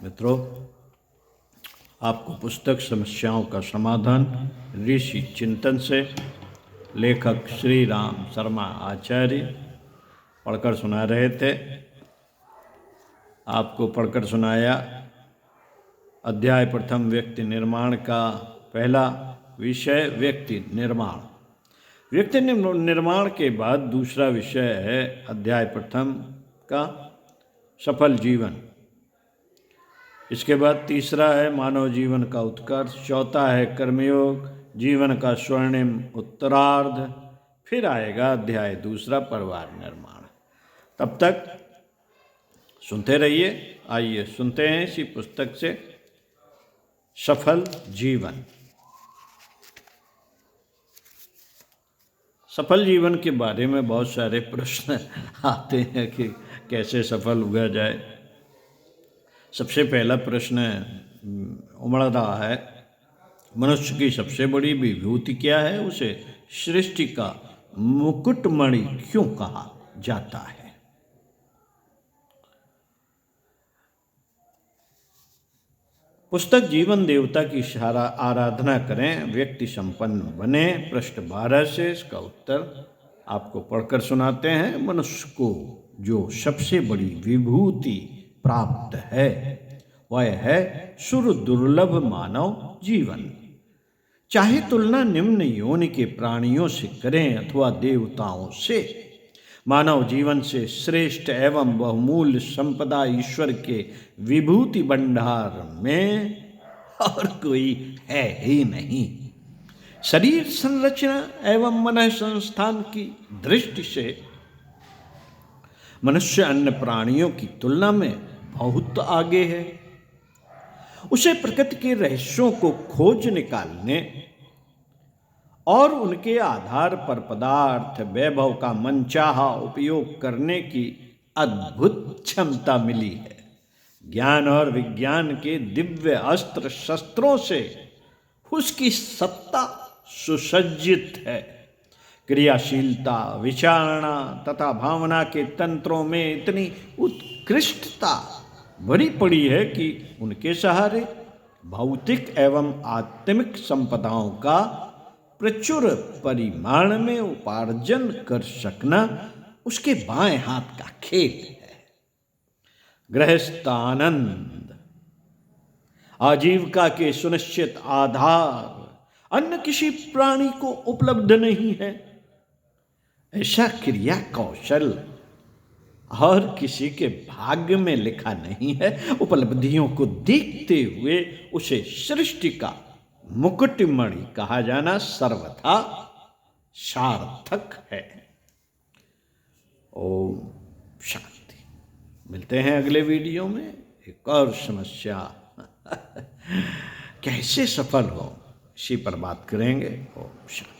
मित्रों, आपको पुस्तक समस्याओं का समाधान ऋषि चिंतन से लेखक श्री राम शर्मा आचार्य पढ़कर सुना रहे थे। आपको पढ़कर सुनाया अध्याय प्रथम व्यक्ति निर्माण का पहला विषय व्यक्ति निर्माण। व्यक्ति निर्माण के बाद दूसरा विषय है अध्याय प्रथम का सफल जीवन। इसके बाद तीसरा है मानव जीवन का उत्कर्ष, चौथा है कर्मयोग, जीवन का स्वर्णिम उत्तरार्ध, फिर आएगा अध्याय दूसरा परिवार निर्माण। तब तक सुनते रहिए। आइए सुनते हैं इसी पुस्तक से सफल जीवन। सफल जीवन के बारे में बहुत सारे प्रश्न आते हैं कि कैसे सफल हुआ जाए। सबसे पहला प्रश्न उमड़ रहा है, मनुष्य की सबसे बड़ी विभूति क्या है? उसे सृष्टि का मुकुटमणि क्यों कहा जाता है? पुस्तक जीवन देवता की आराधना करें, व्यक्ति संपन्न बने, पृष्ठ 12 से इसका उत्तर आपको पढ़कर सुनाते हैं। मनुष्य को जो सबसे बड़ी विभूति प्राप्त है वह है सुर दुर्लभ मानव जीवन। चाहे तुलना निम्न योनि के प्राणियों से करें अथवा देवताओं से, मानव जीवन से श्रेष्ठ एवं बहुमूल्य संपदा ईश्वर के विभूति भंडार में और कोई है ही नहीं। शरीर संरचना एवं मन संस्थान की दृष्टि से मनुष्य अन्य प्राणियों की तुलना में बहुत आगे है। उसे प्रकृति के रहस्यों को खोज निकालने और उनके आधार पर पदार्थ वैभव का मनचाहा उपयोग करने की अद्भुत क्षमता मिली है। ज्ञान और विज्ञान के दिव्य अस्त्र शस्त्रों से उसकी सत्ता सुसज्जित है। क्रियाशीलता, विचारणा तथा भावना के तंत्रों में इतनी उत्कृष्टता भरी पड़ी है कि उनके सहारे भौतिक एवं आत्मिक संपदाओं का प्रचुर परिमाण में उपार्जन कर सकना उसके बाएं हाथ का खेल है। गृहस्थानंद आजीविका के सुनिश्चित आधार अन्य किसी प्राणी को उपलब्ध नहीं है। ऐसा क्रिया कौशल और किसी के भाग्य में लिखा नहीं है। उपलब्धियों को देखते हुए उसे सृष्टि का मुकुटमणि कहा जाना सर्वथा सार्थक है। ओम शांति। मिलते हैं अगले वीडियो में एक और समस्या कैसे सफल हो इसी पर बात करेंगे। ओम शांति।